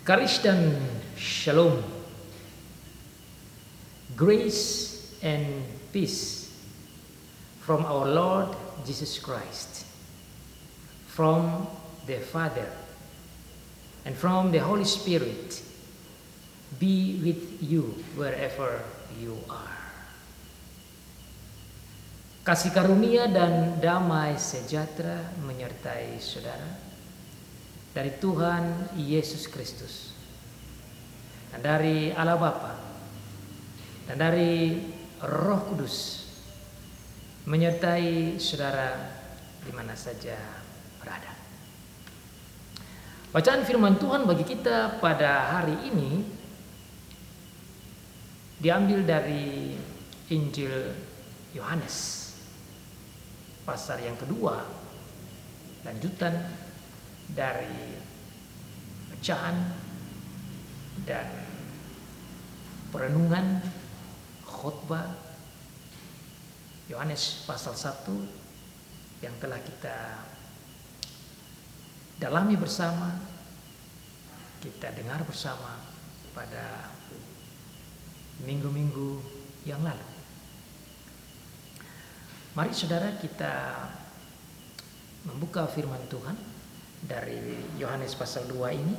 Karis dan Shalom, grace and peace from our Lord Jesus Christ, from the Father, and from the Holy Spirit be with you wherever you are. Kasih karunia dan damai sejahtera menyertai saudara dari Tuhan Yesus Kristus dan dari Allah Bapa dan dari Roh Kudus menyertai saudara di mana saja berada. Bacaan firman Tuhan bagi kita pada hari ini diambil dari Injil Yohanes pasal yang kedua, lanjutan dari bacaan dan perenungan khotbah Yohanes pasal 1 yang telah kita dalami bersama, kita dengar bersama pada minggu-minggu yang lalu. Mari saudara kita membuka firman Tuhan dari Yohanes pasal 2 ini.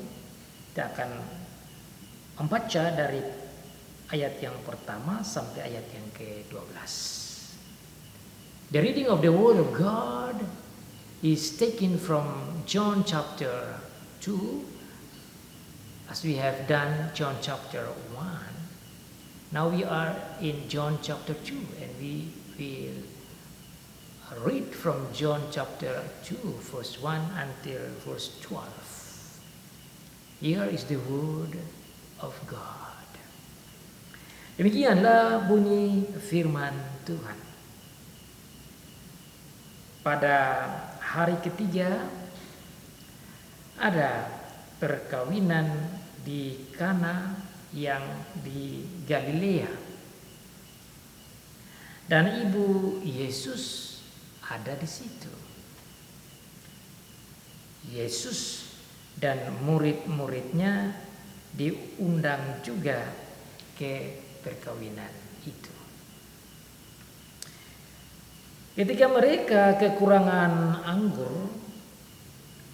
Kita akan membaca dari ayat yang pertama sampai ayat yang ke-12. The reading of the word of God is taken from John chapter 2, as we have done John chapter 1. Now we are in John chapter 2 and we will read from John chapter 2 verse 1 until verse 12. Here is the word of God. Demikianlah bunyi firman Tuhan. Pada hari ketiga ada perkawinan di Kana yang di Galilea, dan ibu Yesus ada di situ. Yesus dan murid-muridnya diundang juga ke perkawinan itu. Ketika mereka kekurangan anggur,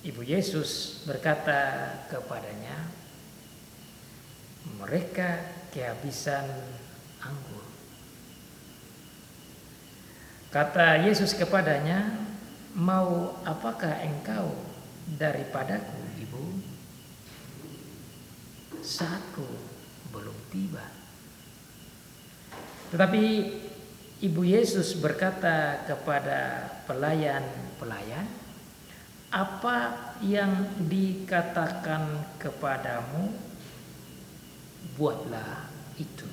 ibu Yesus berkata kepadanya, mereka kehabisan anggur. Kata Yesus kepadanya, mau apakah engkau daripadaku, ibu? Saatku belum tiba. Tetapi ibu Yesus berkata kepada pelayan-pelayan, apa yang dikatakan kepadamu, buatlah itu.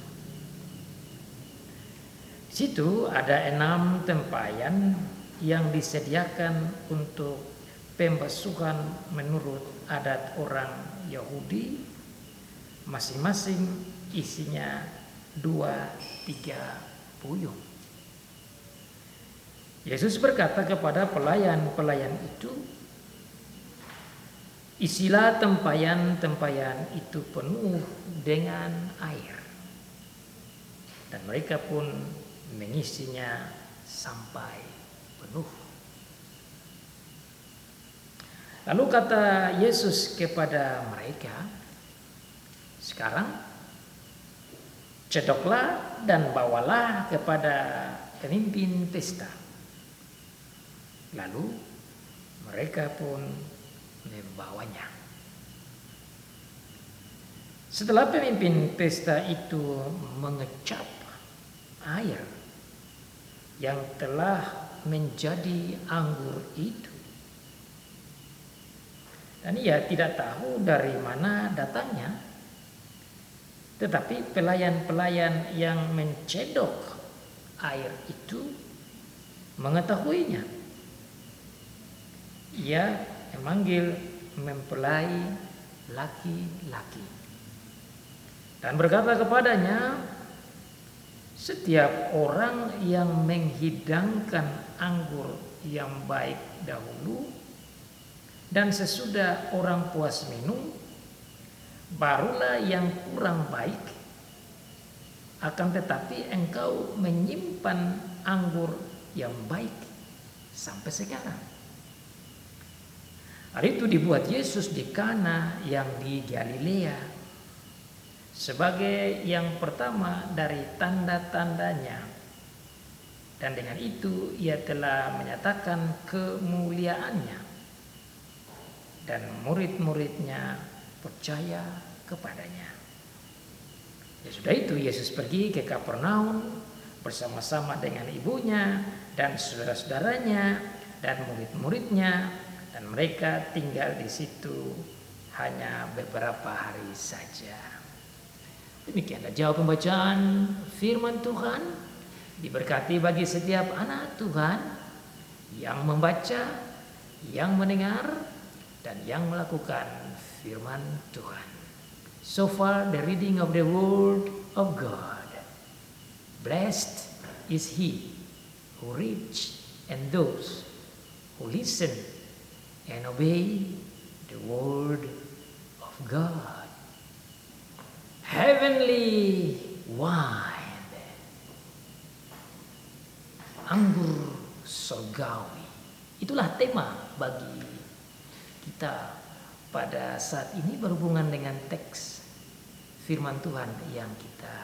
Situ ada 6 tempayan yang disediakan untuk pembasuhan menurut adat orang Yahudi, masing-masing isinya 2-3 puyung. Yesus berkata kepada pelayan-pelayan itu, isilah tempayan-tempayan itu penuh dengan air. Dan mereka pun mengisinya sampai penuh. Lalu kata Yesus kepada mereka, sekarang cedoklah dan bawalah kepada pemimpin pesta. Lalu mereka pun membawanya. Setelah pemimpin pesta itu mengecap air yang telah menjadi anggur itu, dan ia tidak tahu dari mana datangnya, tetapi pelayan-pelayan yang mencedok air itu mengetahuinya. Ia memanggil mempelai laki-laki dan berkata kepadanya, setiap orang yang menghidangkan anggur yang baik dahulu dan sesudah orang puas minum, barulah yang kurang baik, akan tetapi engkau menyimpan anggur yang baik sampai sekarang. Hari itu dibuat Yesus di Kana yang di Galilea sebagai yang pertama dari tanda-tandanya, dan dengan itu ia telah menyatakan kemuliaannya, dan murid-muridnya percaya kepadanya. Ya sudah itu, Yesus pergi ke Kapernaum bersama-sama dengan ibunya dan saudara-saudaranya dan murid-muridnya, dan mereka tinggal di situ hanya beberapa hari saja. Demikianlah jauh pembacaan firman Tuhan. Diberkati bagi setiap anak Tuhan yang membaca, yang mendengar, dan yang melakukan firman Tuhan. So far the reading of the word of God. Blessed is he who reads and those who listen and obey the word of God. Heavenly wine, anggur surgawi. Itulah tema bagi kita pada saat ini berhubungan dengan teks firman Tuhan yang kita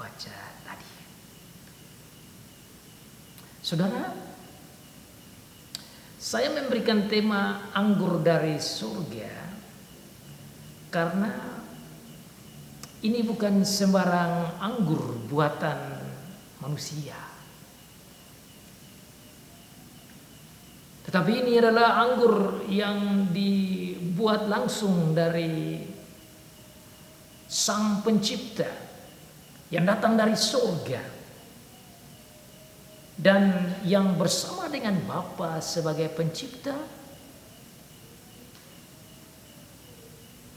baca tadi. Saudara, saya memberikan tema anggur dari surga karena ini bukan sembarang anggur buatan manusia, tetapi ini adalah anggur yang dibuat langsung dari Sang Pencipta yang datang dari surga dan yang bersama dengan Bapa sebagai pencipta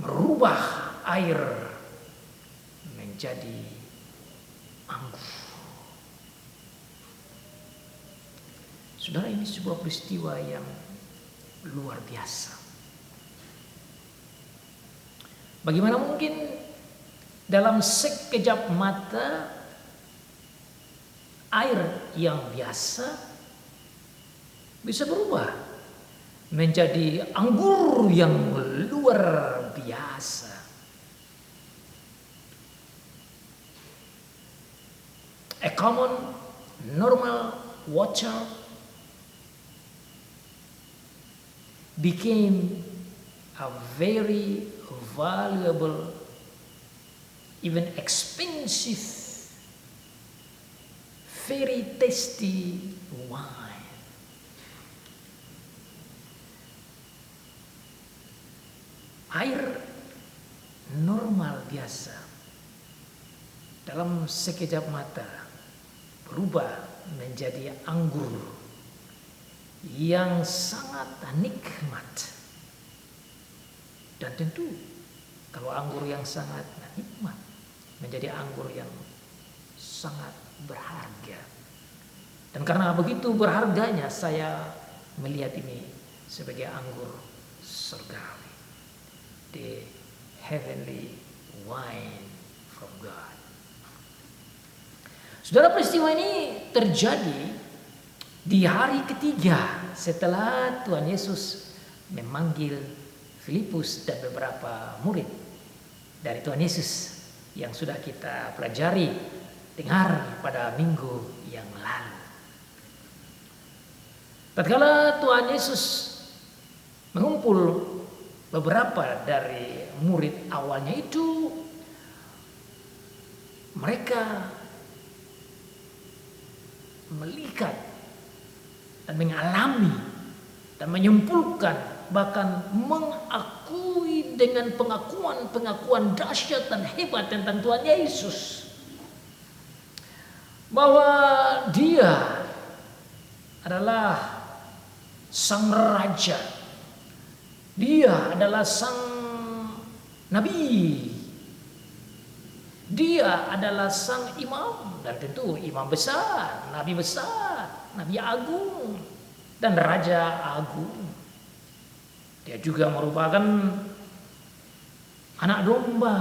merubah air menjadi anggur. Saudara, ini sebuah peristiwa yang luar biasa. Bagaimana mungkin dalam sekejap mata air yang biasa bisa berubah menjadi anggur yang luar biasa. A common, normal water became a very valuable, even expensive, very tasty wine. Air normal biasa dalam sekejap mata berubah menjadi anggur yang sangat nikmat. Dan tentu kalau anggur yang sangat nikmat menjadi anggur yang sangat berharga. Dan karena begitu berharganya, saya melihat ini sebagai anggur surgawi, the heavenly wine from God. Saudara, peristiwa ini terjadi di hari ketiga setelah Tuhan Yesus memanggil Filipus dan beberapa murid dari Tuhan Yesus yang sudah kita pelajari, dengar pada minggu yang lalu. Tatkala Tuhan Yesus mengumpul beberapa dari murid awalnya itu, mereka melihat dan mengalami dan menyimpulkan, bahkan mengakui dengan pengakuan dahsyat dan hebat tentang Tuhan Yesus, bahwa Dia adalah Sang Raja, Dia adalah Sang Nabi, Dia adalah Sang Imam, dan tentu Imam besar, Nabi besar, Nabi agung, dan Raja agung. Dia juga merupakan anak domba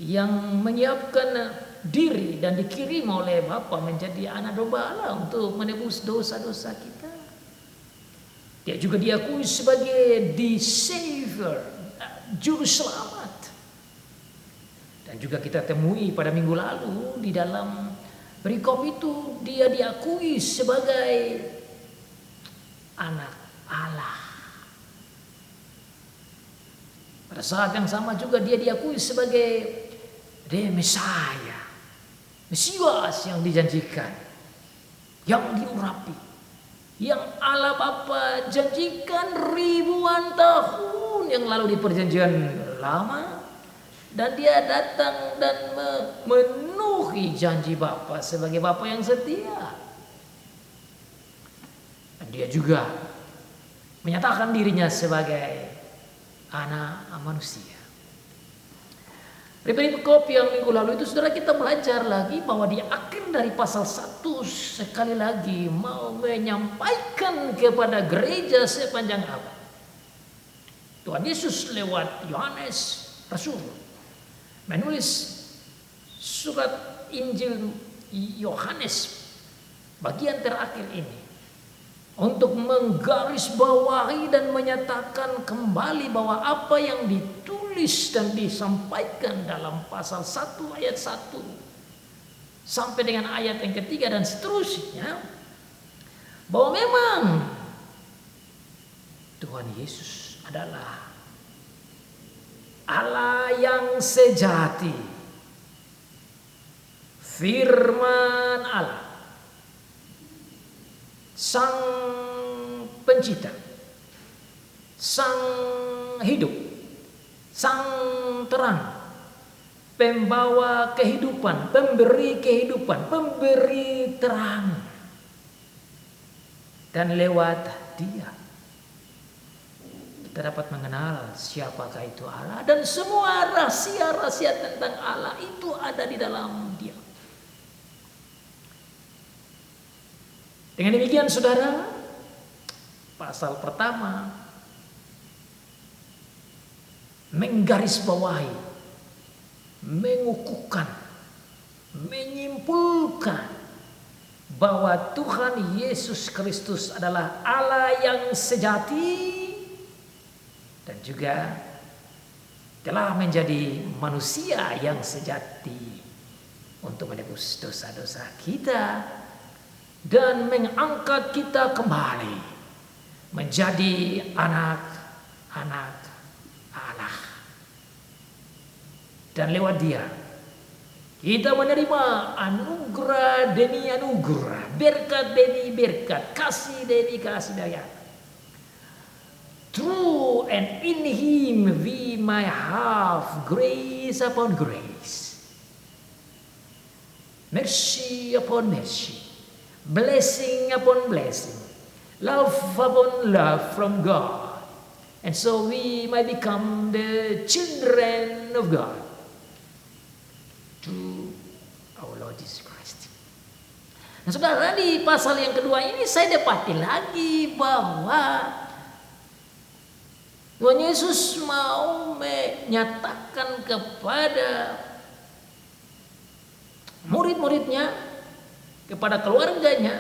yang menyiapkan diri dan dikirim oleh Bapa menjadi anak domba Allah untuk menebus dosa-dosa kita. Dia juga diakui sebagai the Savior, juru selamat. Dan juga kita temui pada minggu lalu di dalam perikop itu, dia diakui sebagai anak Allah. Pada saat yang sama juga dia diakui sebagai the Messiah, Mesias yang dijanjikan, yang diurapi, yang Allah Bapa janjikan ribuan tahun yang lalu di perjanjian lama. Dan dia datang dan memenuhi janji Bapa sebagai Bapa yang setia. Dan dia juga menyatakan dirinya sebagai anak manusia. Dari perikop yang minggu lalu itu, saudara, kita belajar lagi bahwa di akhir dari pasal 1 sekali lagi mau menyampaikan kepada gereja sepanjang abad. Tuhan Yesus lewat Yohanes Rasul menulis surat Injil Yohanes bagian terakhir ini untuk menggarisbawahi dan menyatakan kembali bahwa apa yang ditulis dan disampaikan dalam pasal 1 ayat 1 sampai dengan ayat yang ketiga dan seterusnya, bahwa memang Tuhan Yesus adalah Allah yang sejati, firman Allah, Sang Pencipta, Sang Hidup, Sang Terang, Pembawa kehidupan, Pemberi kehidupan, Pemberi terang. Dan lewat Dia kita dapat mengenal siapakah itu Allah, dan semua rahasia-rahasia tentang Allah itu ada di dalam Dia. Dengan demikian, saudara, pasal pertama menggarisbawahi, mengukuhkan, menyimpulkan bahwa Tuhan Yesus Kristus adalah Allah yang sejati dan juga telah menjadi manusia yang sejati untuk menebus dosa-dosa kita dan mengangkat kita kembali menjadi anak-anak Allah. Dan lewat Dia kita menerima anugerah demi anugerah, berkat demi berkat, kasih demi kasih dari Allah. Through and in Him we may have grace upon grace, mercy upon mercy, blessing upon blessing, love upon love from God. And so we might become the children of God through our Lord Jesus Christ. Nah, saudara, di pasal yang kedua ini saya dapati lagi bahwa Tuhan Yesus mau menyatakan kepada murid-muridnya, kepada keluarganya,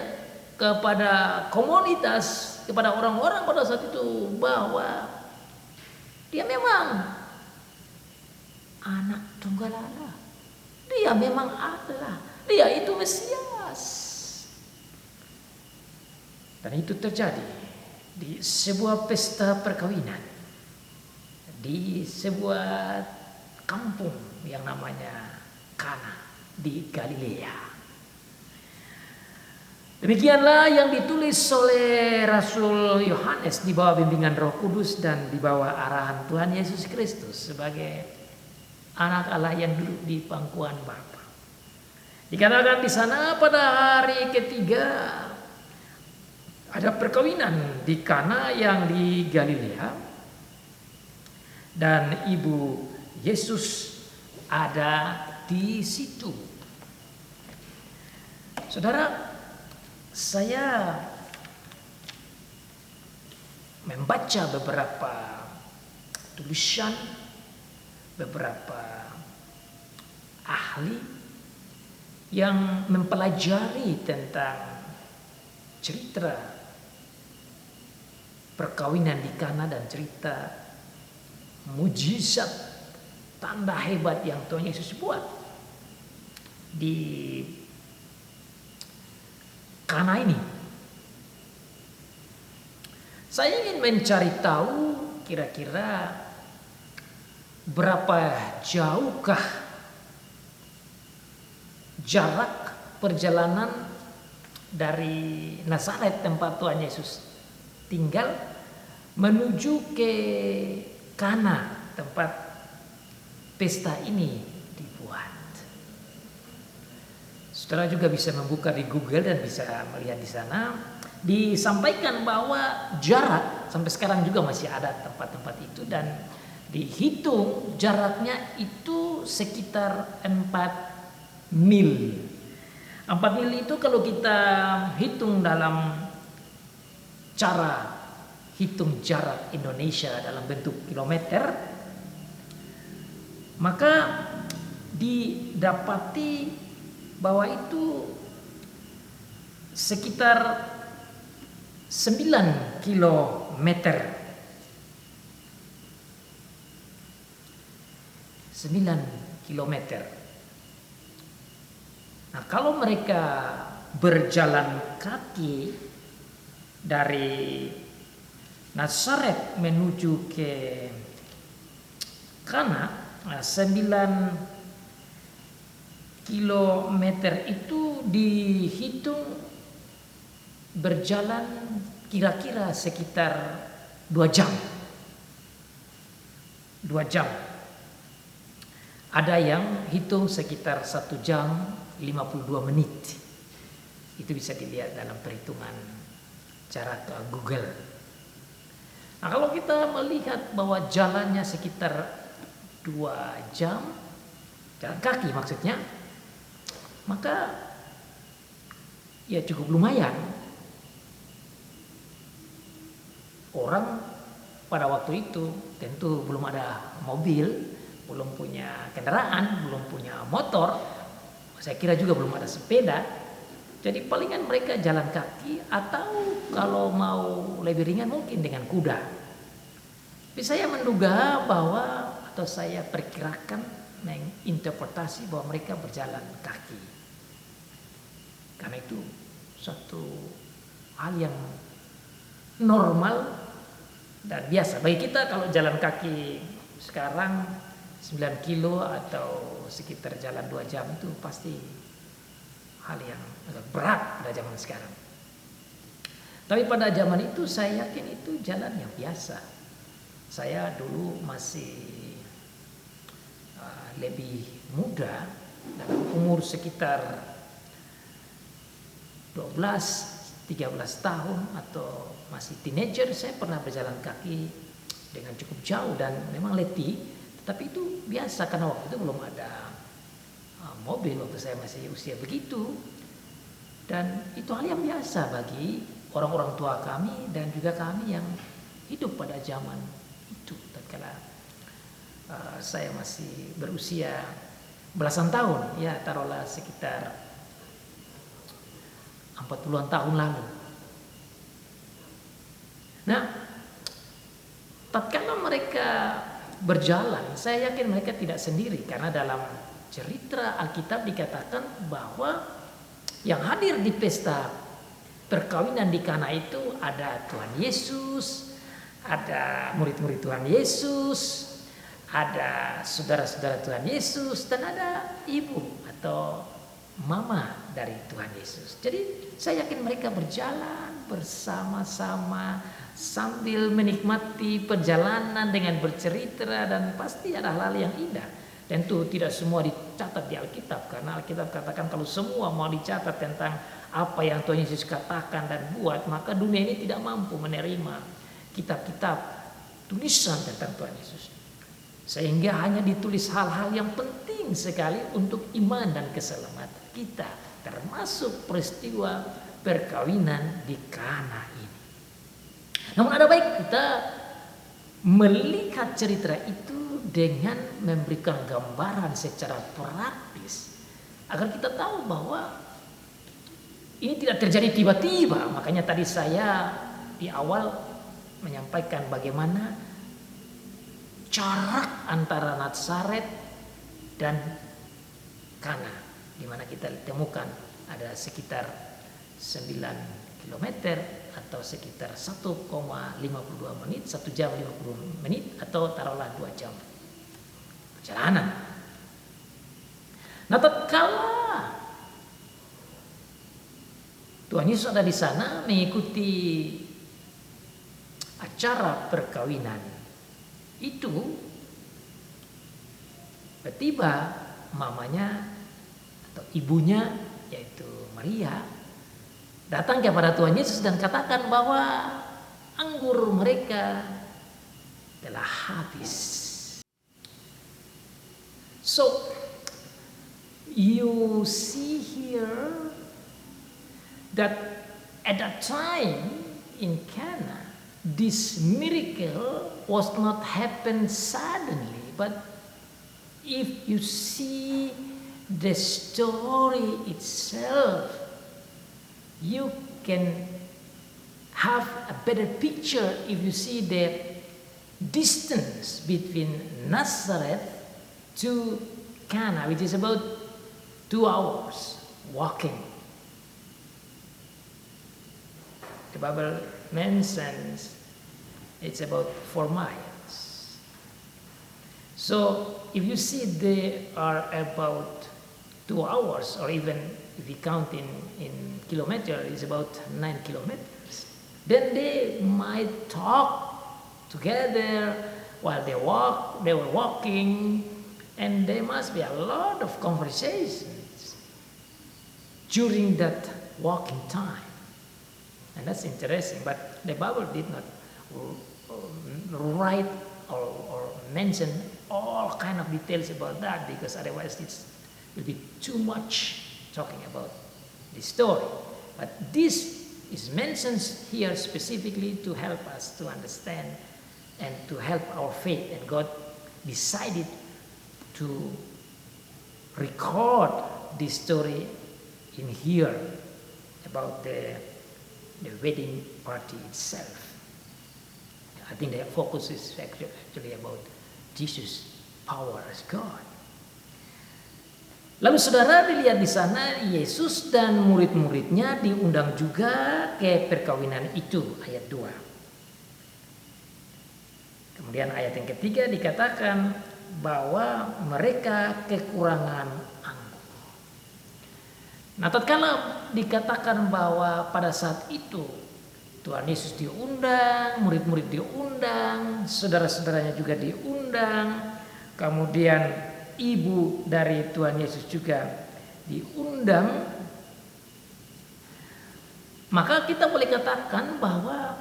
kepada komunitas, kepada orang-orang pada saat itu bahwa Dia memang anak tunggal Allah. Dia memang Allah. Dia itu Mesias. Dan itu terjadi di sebuah pesta perkawinan di sebuah kampung yang namanya Kana di Galilea. Demikianlah yang ditulis oleh Rasul Yohanes di bawah bimbingan Roh Kudus dan di bawah arahan Tuhan Yesus Kristus sebagai anak Allah yang duduk di pangkuan Bapa. Dikatakan di sana pada hari ketiga ada perkawinan di Kana yang di Galilea. Dan ibu Yesus ada di situ. Saudara, saya membaca beberapa tulisan beberapa ahli yang mempelajari tentang cerita perkawinan di Kana dan cerita mujizat tanda hebat yang Tuhan Yesus buat di Kana ini. Saya ingin mencari tahu kira-kira berapa jauhkah jarak perjalanan dari Nazaret tempat Tuhan Yesus tinggal menuju ke Kana tempat pesta ini dibuat. Saudara juga bisa membuka di Google dan bisa melihat di sana. Disampaikan bahwa jarak sampai sekarang juga masih ada tempat-tempat itu dan dihitung jaraknya itu sekitar 4 mil. 4 mil itu kalau kita hitung dalam cara hitung jarak Indonesia dalam bentuk kilometer, maka didapati bahwa itu sekitar 9 kilometer. 9 kilometer. Nah, kalau mereka berjalan kaki dari Nazaret menuju ke Kana, 9 kilometer itu dihitung berjalan kira-kira sekitar 2 jam. 2 jam. Ada yang hitung sekitar 1 jam 52 menit. Itu bisa dilihat dalam perhitungan jarak Google. Nah, kalau kita melihat bahwa jalannya sekitar 2 jam, jalan kaki maksudnya, maka ya cukup lumayan. Orang pada waktu itu tentu belum ada mobil, belum punya kendaraan, belum punya motor. Saya kira juga belum ada sepeda. Jadi palingan mereka jalan kaki atau kalau mau lebih ringan mungkin dengan kuda. Tapi saya menduga bahwa atau saya perkirakan menginterpretasi bahwa mereka berjalan kaki. Karena itu satu hal yang normal dan biasa. Bagi kita kalau jalan kaki sekarang 9 kilo atau sekitar jalan 2 jam itu pasti hal yang agak berat pada zaman sekarang. Tapi pada zaman itu saya yakin itu jalan yang biasa. Saya dulu masih lebih muda, dalam umur sekitar 12-13 tahun atau masih teenager, saya pernah berjalan kaki dengan cukup jauh dan memang letih, tapi itu biasa karena waktu itu belum ada mobil waktu saya masih usia begitu, dan itu hal yang biasa bagi orang-orang tua kami dan juga kami yang hidup pada zaman itu tatkala saya masih berusia belasan tahun, ya taruhlah sekitar 40-an tahun lalu. Nah, tatkala mereka berjalan, saya yakin mereka tidak sendiri karena dalam cerita Alkitab dikatakan bahwa yang hadir di pesta perkawinan di Kana itu ada Tuhan Yesus, ada murid-murid Tuhan Yesus, ada saudara-saudara Tuhan Yesus, dan ada ibu atau mama dari Tuhan Yesus. Jadi saya yakin mereka berjalan bersama-sama sambil menikmati perjalanan dengan bercerita dan pasti ada hal-hal yang indah. Tentu tidak semua dicatat di Alkitab karena Alkitab katakan kalau semua mau dicatat tentang apa yang Tuhan Yesus katakan dan buat, maka dunia ini tidak mampu menerima kitab-kitab tulisan tentang Tuhan Yesus. Sehingga hanya ditulis hal-hal yang penting sekali untuk iman dan keselamatan kita, termasuk peristiwa perkawinan di Kana ini. Namun ada baik kita melihat cerita itu dengan memberikan gambaran secara praktis agar kita tahu bahwa ini tidak terjadi tiba-tiba. Makanya tadi saya di awal menyampaikan bagaimana jarak antara Nazaret dan Kana, di mana kita temukan ada sekitar 9 km atau sekitar 1,52 menit, 1 jam 50 menit, atau taruhlah 2 jam perjalanan. Nah, tatkala Tuhan Yesus ada di sana mengikuti acara perkawinan itu, tiba mamanya atau ibunya yaitu Maria datang kepada Tuhan Yesus dan katakan bahwa anggur mereka telah habis. So you see here that at that time in Cana, this miracle was not happen suddenly, but if you see the story itself, you can have a better picture if you see the distance between Nazareth to Cana, which is about 2 hours walking. The Bible mentions it's about 4 miles. So if you see they are about 2 hours, or even if you count in kilometers, it's about 9 kilometers. Then they might talk together while they were walking, and there must be a lot of conversations during that walking time. And that's interesting, but the Bible did not write or mention all kind of details about that, because otherwise it will be too much talking about this story. But this is mentioned here specifically to help us to understand and to help our faith, and God decided to record this story in here about the wedding party itself. I think the focus is actually about Jesus' power as God. Lalu saudara dilihat di sana Yesus dan murid-muridnya diundang juga ke perkawinan itu, ayat 2. Kemudian ayat yang ketiga dikatakan bahwa mereka kekurangan anggur. Nah, tatkala dikatakan bahwa pada saat itu Tuhan Yesus diundang, murid-murid diundang, saudara-saudaranya juga diundang, kemudian ibu dari Tuhan Yesus juga diundang, maka kita boleh katakan bahwa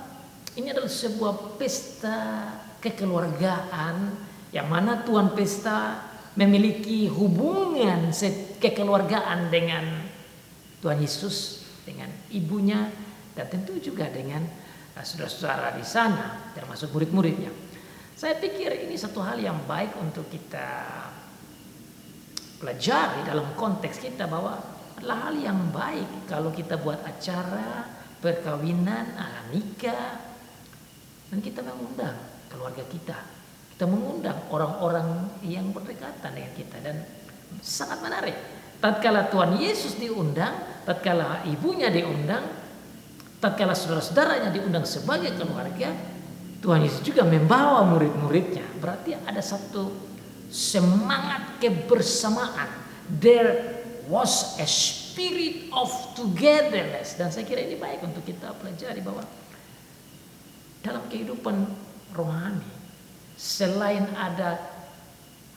ini adalah sebuah pesta kekeluargaan, yang mana tuan pesta memiliki hubungan kekeluargaan dengan Tuhan Yesus, dengan ibunya, dan tentu juga dengan saudara-saudara di sana, termasuk murid-muridnya. Saya pikir ini satu hal yang baik untuk kita pelajari dalam konteks kita, bahwa adalah hal yang baik kalau kita buat acara perkawinan, nikah, dan kita mengundang keluarga kita. Kita mengundang orang-orang yang berdekatan dengan kita, dan sangat menarik. Tatkala Tuhan Yesus diundang, tatkala ibunya diundang, tatkala saudara-saudaranya diundang sebagai keluarga, Tuhan Yesus juga membawa murid-muridnya. Berarti ada satu semangat kebersamaan. There was a spirit of togetherness. Dan saya kira ini baik untuk kita pelajari, bahwa dalam kehidupan rohani, selain ada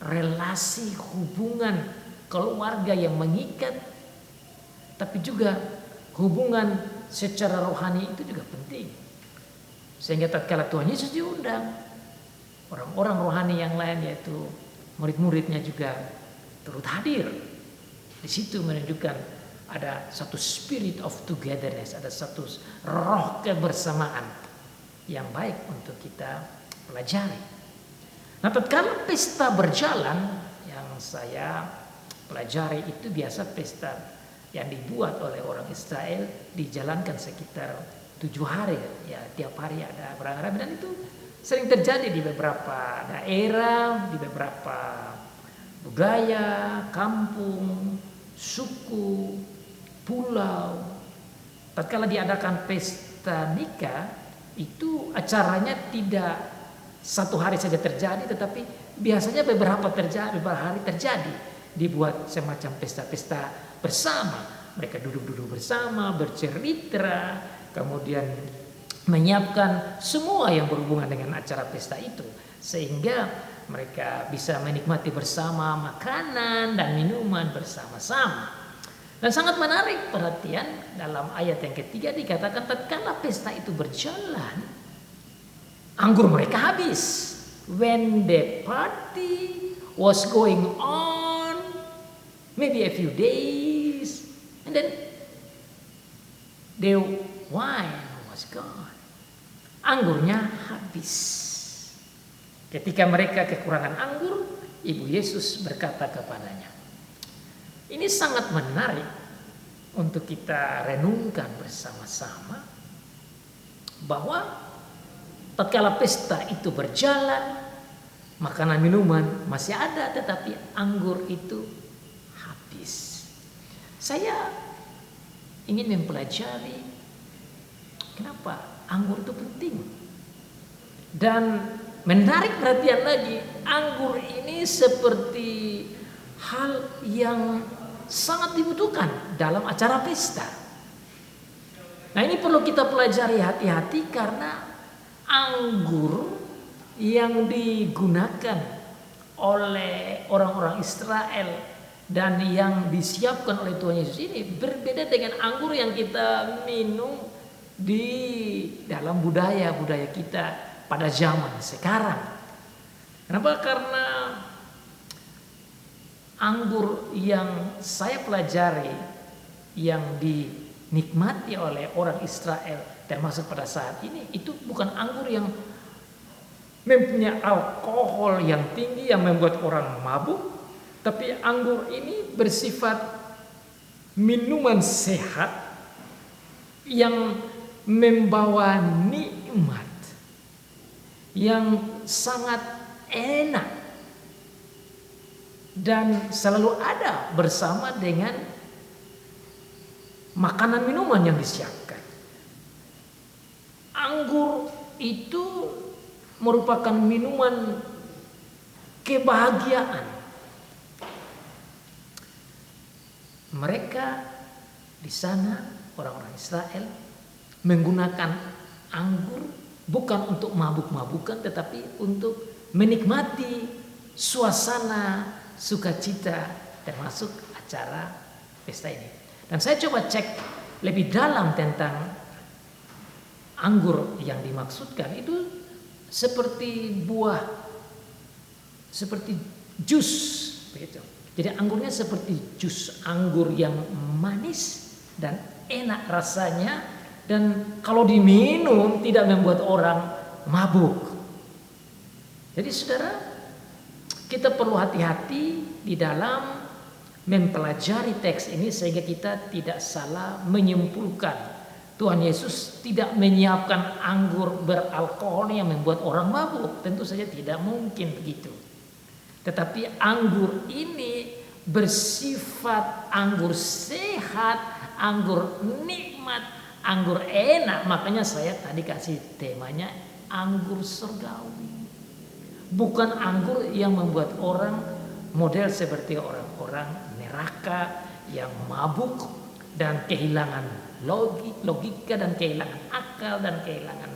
relasi hubungan keluarga yang mengikat, tapi juga hubungan secara rohani itu juga penting. Sehingga tatkala Tuhan Yesus diundang, orang-orang rohani yang lain yaitu murid-muridnya juga turut hadir. Di situ menunjukkan ada satu spirit of togetherness, ada satu roh kebersamaan yang baik untuk kita pelajari. Nah, tatkala pesta berjalan, yang saya pelajari itu biasa pesta yang dibuat oleh orang Israel dijalankan sekitar 7 hari, ya tiap hari ada perang-perang, dan itu sering terjadi di beberapa daerah, di beberapa budaya, kampung, suku, pulau. Tatkala diadakan pesta nikah, itu acaranya tidak 1 hari saja terjadi, tetapi biasanya beberapa hari terjadi. Dibuat semacam pesta-pesta bersama. Mereka duduk-duduk bersama, bercerita, kemudian menyiapkan semua yang berhubungan dengan acara pesta itu, sehingga mereka bisa menikmati bersama makanan dan minuman bersama-sama. Dan sangat menarik perhatian, dalam ayat yang ketiga dikatakan tatkala pesta itu berjalan, anggur mereka habis. When the party was going on, maybe a few days, and then the wine was gone. Anggurnya habis. Ketika mereka kekurangan anggur, Ibu Yesus berkata kepadanya. Ini sangat menarik untuk kita renungkan bersama-sama, bahwa tatkala pesta itu berjalan, makanan minuman masih ada, tetapi anggur itu habis. Saya ingin mempelajari kenapa anggur itu penting. Dan menarik perhatian lagi, anggur ini seperti hal yang sangat dibutuhkan dalam acara pesta. Nah, ini perlu kita pelajari hati-hati, karena anggur yang digunakan oleh orang-orang Israel dan yang disiapkan oleh Tuhan Yesus ini berbeda dengan anggur yang kita minum di dalam budaya kita pada zaman sekarang. Kenapa? Karena anggur yang saya pelajari yang dinikmati oleh orang Israel termasuk pada saat ini, itu bukan anggur yang mempunyai alkohol yang tinggi yang membuat orang mabuk, tapi anggur ini bersifat minuman sehat yang membawa nikmat yang sangat enak dan selalu ada bersama dengan makanan minuman yang disiapkan. Anggur itu merupakan minuman kebahagiaan. Mereka di sana, orang-orang Israel, menggunakan anggur bukan untuk mabuk-mabukan, tetapi untuk menikmati suasana sukacita termasuk acara pesta ini. Dan saya coba cek lebih dalam tentang anggur yang dimaksudkan. Itu seperti buah, seperti jus begitu. Jadi anggurnya seperti jus anggur yang manis dan enak rasanya, dan kalau diminum tidak membuat orang mabuk. Jadi saudara, kita perlu hati-hati di dalam mempelajari teks ini sehingga kita tidak salah menyimpulkan Tuhan Yesus tidak menyiapkan anggur beralkohol yang membuat orang mabuk. Tentu saja tidak mungkin begitu. Tetapi anggur ini bersifat anggur sehat, anggur nikmat, anggur enak. Makanya saya tadi kasih temanya anggur surgawi. Bukan anggur yang membuat orang model seperti orang-orang neraka yang mabuk dan kehilangan logika dan kehilangan akal dan kehilangan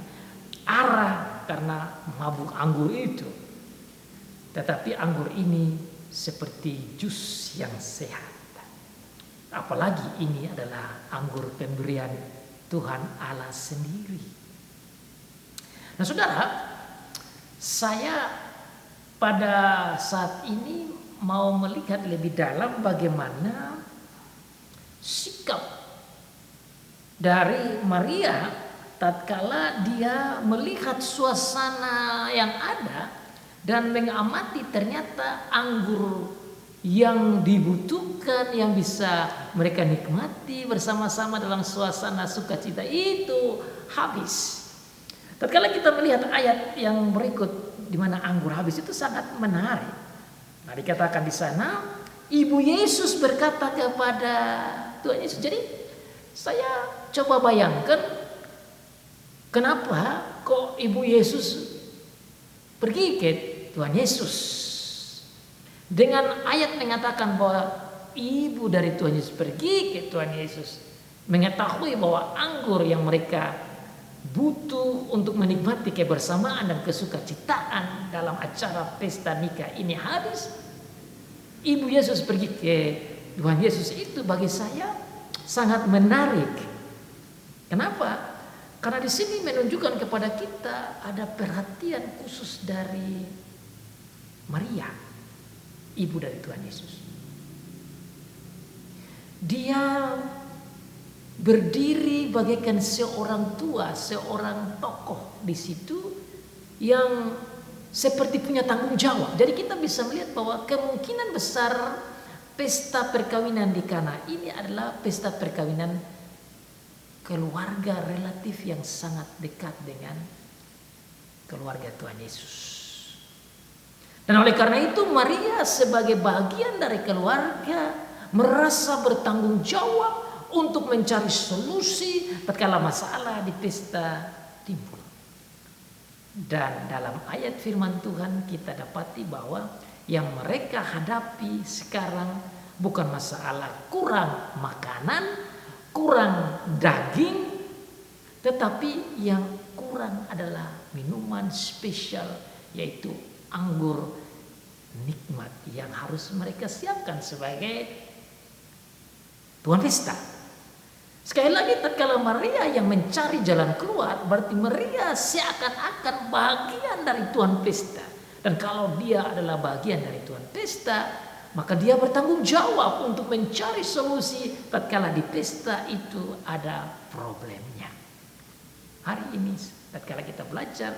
arah karena mabuk anggur itu. Tetapi anggur ini seperti jus yang sehat. Apalagi ini adalah anggur pemberian Tuhan Allah sendiri. Nah saudara, saya pada saat ini mau melihat lebih dalam bagaimana sikap dari Maria tatkala dia melihat suasana yang ada dan mengamati ternyata anggur yang dibutuhkan, yang bisa mereka nikmati bersama-sama dalam suasana sukacita itu habis. Tatkala kita melihat ayat yang berikut di mana anggur habis, itu sangat menarik. Nah, dikatakan di sana, Ibu Yesus berkata kepada Tuhan Yesus. Jadi saya coba bayangkan, kenapa kok Ibu Yesus pergi ke Tuhan Yesus? Dengan ayat mengatakan bahwa ibu dari Tuhan Yesus pergi ke Tuhan Yesus, mengetahui bahwa anggur yang mereka butuh untuk menikmati kebersamaan dan kesukacitaan dalam acara pesta nikah ini habis. Ibu Yesus pergi ke Tuhan Yesus, itu bagi saya sangat menarik. Kenapa? Karena di sini menunjukkan kepada kita ada perhatian khusus dari Maria, ibu dari Tuhan Yesus. Dia berdiri bagaikan seorang tua, seorang tokoh di situ yang seperti punya tanggung jawab. Jadi kita bisa melihat bahwa kemungkinan besar pesta perkawinan di Kana ini adalah pesta perkawinan keluarga relatif yang sangat dekat dengan keluarga Tuhan Yesus. Dan oleh karena itu Maria sebagai bagian dari keluarga merasa bertanggung jawab untuk mencari solusi tatkala masalah di pesta timbul. Dan dalam ayat firman Tuhan kita dapati bahwa yang mereka hadapi sekarang bukan masalah kurang makanan, kurang daging, tetapi yang kurang adalah minuman spesial, yaitu anggur nikmat yang harus mereka siapkan sebagai tuan pesta. Sekali lagi, tatkala Maria yang mencari jalan keluar, berarti Maria seakan-akan bagian dari tuan pesta. Dan kalau dia adalah bagian dari tuan pesta, maka dia bertanggung jawab untuk mencari solusi tatkala di pesta itu ada problemnya. Hari ini tatkala kita belajar,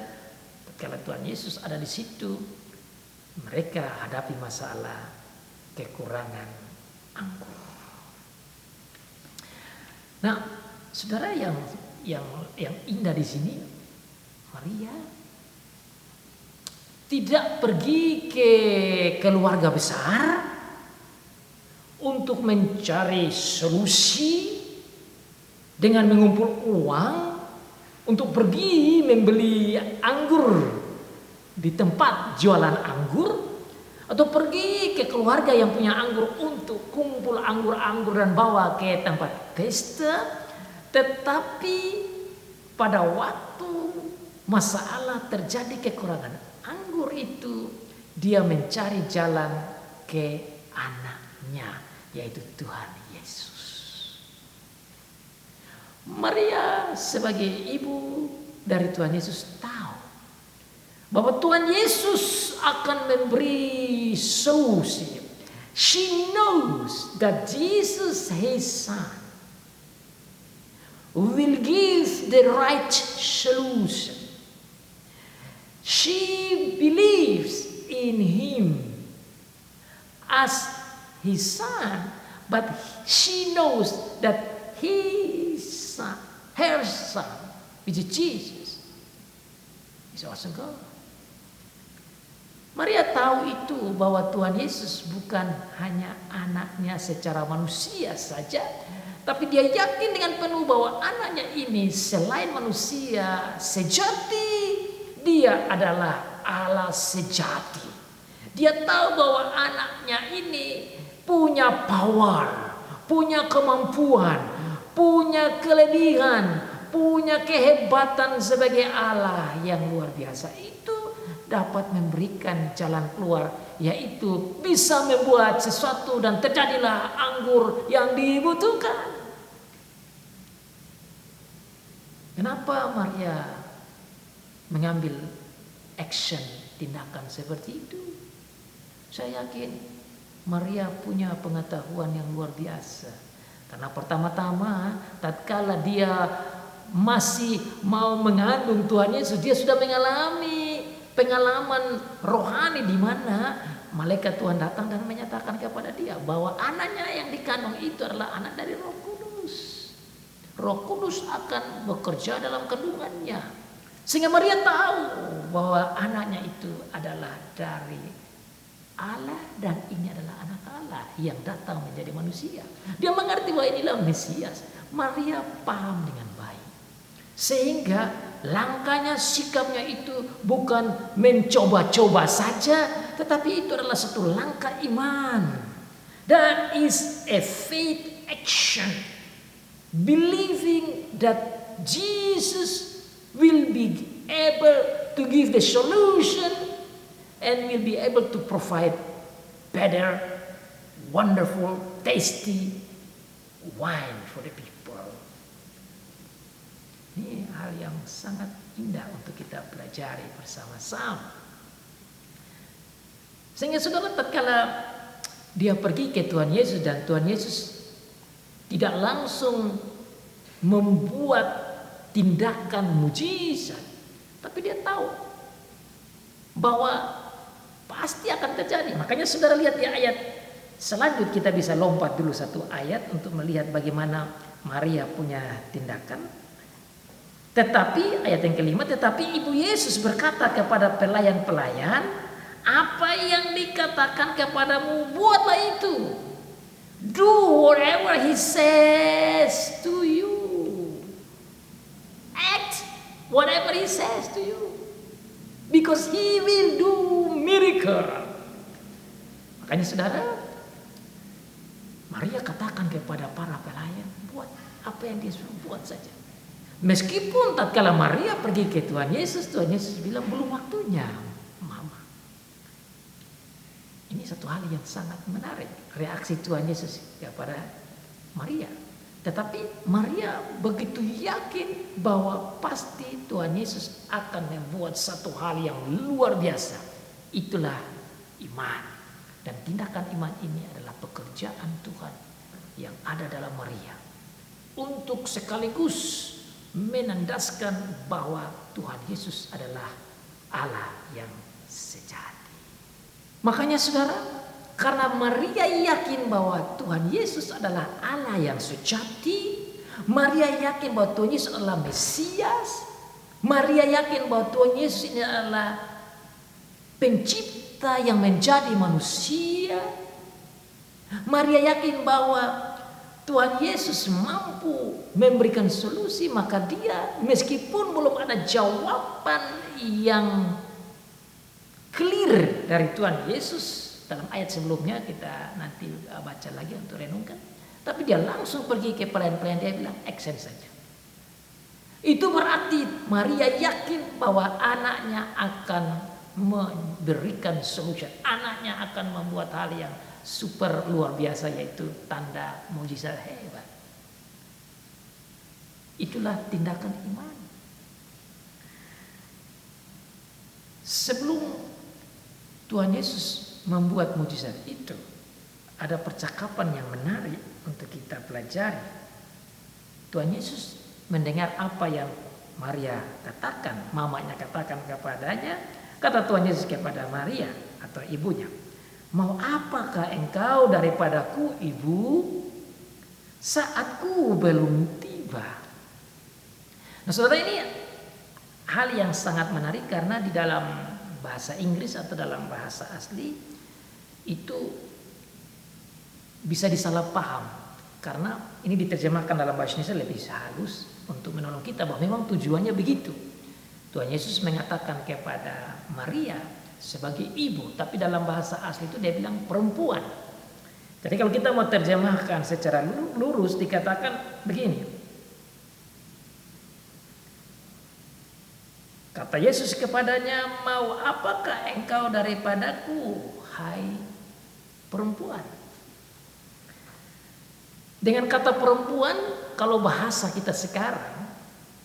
tatkala Tuhan Yesus ada di situ, mereka hadapi masalah kekurangan anggur. Nah, saudara, yang indah di sini, Maria tidak pergi ke keluarga besar untuk mencari solusi dengan mengumpul uang untuk pergi membeli anggur di tempat jualan anggur, atau pergi ke keluarga yang punya anggur untuk kumpul anggur-anggur dan bawa ke tempat pesta. Tetapi pada waktu masalah terjadi kekurangan anggur itu, dia mencari jalan ke anaknya, yaitu Tuhan Yesus. Maria sebagai ibu dari Tuhan Yesus tahu bahwa Tuhan Yesus akan memberi solusi. She knows that Jesus, his son, will give the right solution. She believes in him as his son, but she knows that his son, her son, which is Jesus, is also God. Maria tahu itu bahwa Tuhan Yesus bukan hanya anaknya secara manusia saja, tapi dia yakin dengan penuh bahwa anaknya ini selain manusia sejati, dia adalah Allah sejati. Dia tahu bahwa anaknya ini punya power, punya kemampuan, punya kelebihan, punya kehebatan sebagai Allah yang luar biasa. Itu dapat memberikan jalan keluar, yaitu bisa membuat sesuatu dan terjadilah anggur yang dibutuhkan. Kenapa Maria mengambil action, tindakan seperti itu? Saya yakin Maria punya pengetahuan yang luar biasa. Karena pertama-tama tatkala dia masih mau mengandung Tuhan Yesus, dia sudah mengalami pengalaman rohani di mana malaikat Tuhan datang dan menyatakan kepada dia bahwa anaknya yang dikandung itu adalah anak dari Roh Kudus. Roh Kudus akan bekerja dalam kandungannya. Sehingga Maria tahu bahwa anaknya itu adalah dari Allah dan ini adalah anak Allah yang datang menjadi manusia. Dia mengerti bahwa inilah Mesias. Maria paham dengan baik. Sehingga langkahnya, sikapnya itu bukan mencoba-coba saja, tetapi itu adalah satu langkah iman. That is a faith action. Believing that Jesus will be able to give the solution and will be able to provide better, wonderful, tasty wine for the people. Ini hal yang sangat indah untuk kita pelajari bersama-sama. Sehingga saudara, tatkala dia pergi ke Tuhan Yesus dan Tuhan Yesus tidak langsung membuat tindakan mujizat, tapi dia tahu bahwa pasti akan terjadi. Makanya saudara lihat di ayat selanjutnya, kita bisa lompat dulu satu ayat untuk melihat bagaimana Maria punya tindakan. Tetapi ayat yang kelima, tetapi Ibu Yesus berkata kepada pelayan-pelayan, apa yang dikatakan kepadamu, buatlah itu. Do whatever he says to you. Act whatever he says to you. Because he will do miracle. Makanya saudara, Maria katakan kepada para pelayan, buat apa yang dia suruh, buat saja. Meskipun tatkala Maria pergi ke Tuhan Yesus bilang belum waktunya, Mama. Ini satu hal yang sangat menarik, reaksi Tuhan Yesus kepada Maria. Tetapi Maria begitu yakin bahwa pasti Tuhan Yesus akan membuat satu hal yang luar biasa. Itulah iman. Dan tindakan iman ini adalah pekerjaan Tuhan yang ada dalam Maria. Untuk sekaligus menandaskan bahwa Tuhan Yesus adalah Allah yang sejati. Makanya saudara, karena Maria yakin bahwa Tuhan Yesus adalah Allah yang sejati, Maria yakin bahwa Tuhan Yesus adalah Mesias, Maria yakin bahwa Tuhan Yesus ini adalah pencipta yang menjadi manusia, Maria yakin bahwa Tuhan Yesus mampu memberikan solusi, maka dia meskipun belum ada jawaban yang clear dari Tuhan Yesus, dalam ayat sebelumnya kita nanti baca lagi untuk renungkan, tapi dia langsung pergi ke pelayan-pelayan, dia bilang action saja. Itu berarti Maria yakin bahwa anaknya akan memberikan solusi, anaknya akan membuat hal yang super luar biasa, yaitu tanda mujizat hebat. Itulah tindakan iman. Sebelum Tuhan Yesus membuat mujizat itu, ada percakapan yang menarik untuk kita pelajari. Tuhan Yesus mendengar apa yang Maria katakan, mamanya katakan kepadanya. Kata Tuhan Yesus kepada Maria atau ibunya, mau apakah engkau daripadaku, Ibu? Saatku belum tiba. Nah saudara, ini hal yang sangat menarik karena di dalam bahasa Inggris atau dalam bahasa asli itu bisa disalah paham. Karena ini diterjemahkan dalam bahasa Indonesia lebih halus untuk menolong kita bahwa memang tujuannya begitu. Tuhan Yesus mengatakan kepada Maria sebagai ibu, tapi dalam bahasa asli itu dia bilang perempuan. Jadi kalau kita mau terjemahkan secara lurus dikatakan begini. Kata Yesus kepadanya, mau apakah engkau daripadaku, hai perempuan? Dengan kata perempuan, kalau bahasa kita sekarang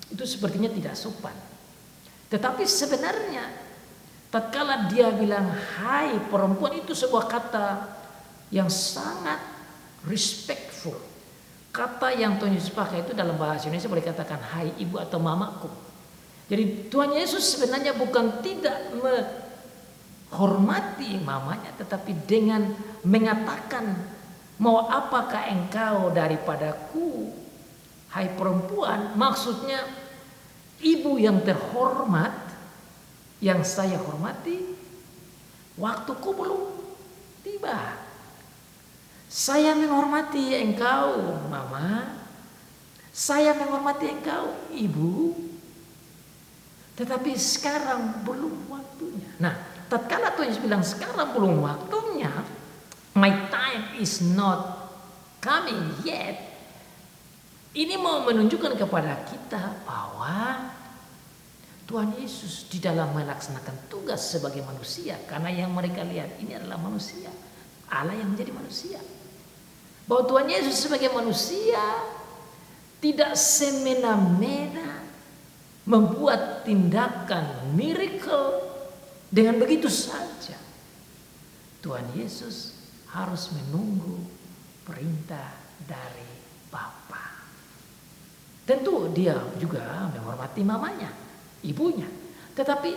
itu sepertinya tidak sopan. Tetapi sebenarnya tatkala dia bilang hai perempuan, itu sebuah kata yang sangat respectful. Kata yang Tuhan Yesus pakai itu dalam bahasa Indonesia boleh katakan hai ibu atau mamaku. Jadi Tuhan Yesus sebenarnya bukan tidak menghormati mamanya, tetapi dengan mengatakan, mau apakah engkau daripadaku, hai perempuan? Maksudnya ibu yang terhormat, yang saya hormati, waktuku belum tiba. Saya menghormati engkau, mama. Saya menghormati engkau, ibu. Tetapi sekarang belum waktunya. Nah, tatkala Tuhan Yesus bilang sekarang belum waktunya, my time is not coming yet. Ini mau menunjukkan kepada kita bahwa Tuhan Yesus di dalam melaksanakan tugas sebagai manusia, karena yang mereka lihat ini adalah manusia, Allah yang menjadi manusia. Bahwa Tuhan Yesus sebagai manusia tidak semena-mena membuat tindakan miracle dengan begitu saja. Tuhan Yesus harus menunggu perintah dari Bapa. Tentu dia juga menghormati mamanya, ibunya. Tetapi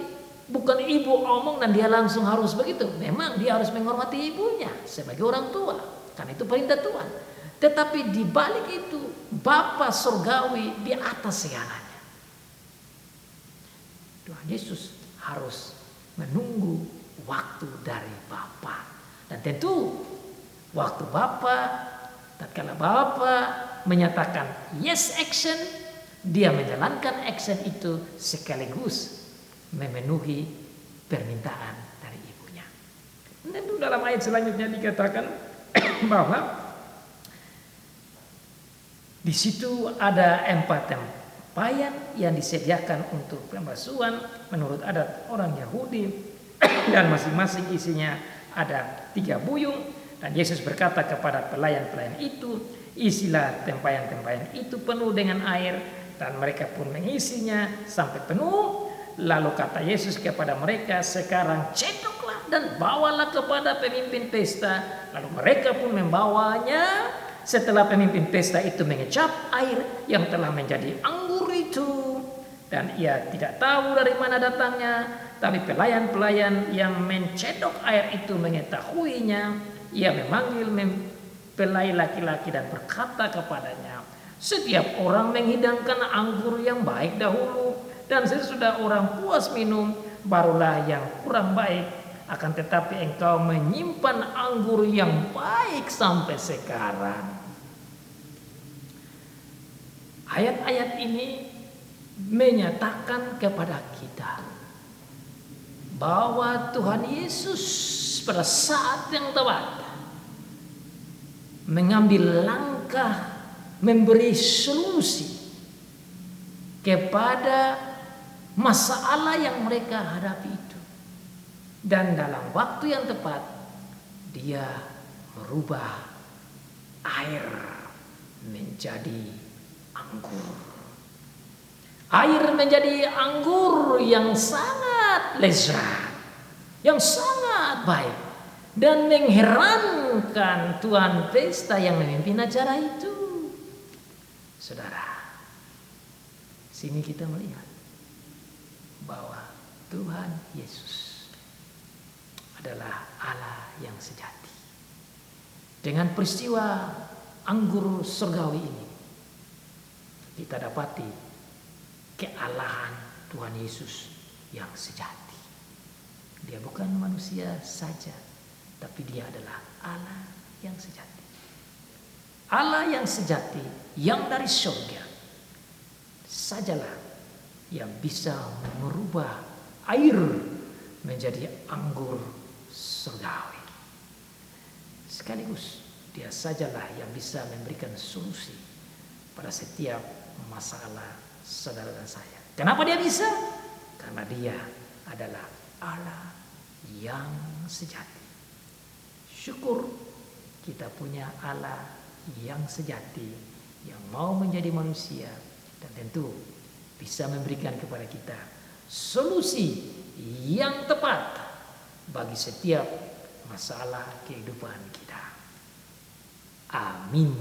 bukan ibu omong dan dia langsung harus begitu. Memang dia harus menghormati ibunya sebagai orang tua, karena itu perintah Tuhan. Tetapi di balik itu Bapa surgawi di atas segalanya. Tuhan Yesus harus menunggu waktu dari Bapa. Dan tentu waktu Bapa, tatkala Bapa menyatakan yes action, dia menjalankan action itu sekaligus memenuhi permintaan dari ibunya. Tentu dalam ayat selanjutnya dikatakan bahwa di situ ada 4 tempayan yang disediakan untuk pembasuhan menurut adat orang Yahudi, dan masing-masing isinya ada 3 buyung. Dan Yesus berkata kepada pelayan-pelayan itu, isilah tempayan-tempayan itu penuh dengan air, dan mereka pun mengisinya sampai penuh. Lalu kata Yesus kepada mereka, sekarang cedoklah dan bawalah kepada pemimpin pesta. Lalu mereka pun membawanya. Setelah pemimpin pesta itu mengecap air yang telah menjadi anggur itu, dan ia tidak tahu dari mana datangnya, tapi pelayan-pelayan yang mencedok air itu mengetahuinya. Ia memanggil mempelai laki-laki dan berkata kepadanya, setiap orang menghidangkan anggur yang baik dahulu, dan sesudah orang puas minum, barulah yang kurang baik. Akan tetapi engkau menyimpan anggur yang baik sampai sekarang. Ayat-ayat ini menyatakan kepada kita bahwa Tuhan Yesus pada saat yang tepat mengambil langkah memberi solusi kepada masalah yang mereka hadapi itu. Dan dalam waktu yang tepat dia merubah air menjadi anggur. Air menjadi anggur yang sangat lezat, yang sangat baik, dan mengherankan tuan pesta yang memimpin acara itu. Saudara, sini kita melihat bahwa Tuhan Yesus adalah Allah yang sejati. Dengan peristiwa anggur surgawi ini, kita dapati kealahan Tuhan Yesus yang sejati. Dia bukan manusia saja, tapi dia adalah Allah yang sejati. Allah yang sejati, yang dari surga sajalah yang bisa merubah air menjadi anggur surgawi. Sekaligus dia sajalah yang bisa memberikan solusi pada setiap masalah saudara dan saya. Kenapa dia bisa? Karena dia adalah Allah yang sejati. Syukur kita punya Allah yang sejati, yang mau menjadi manusia, dan tentu bisa memberikan kepada kita solusi yang tepat bagi setiap masalah kehidupan kita. Amin.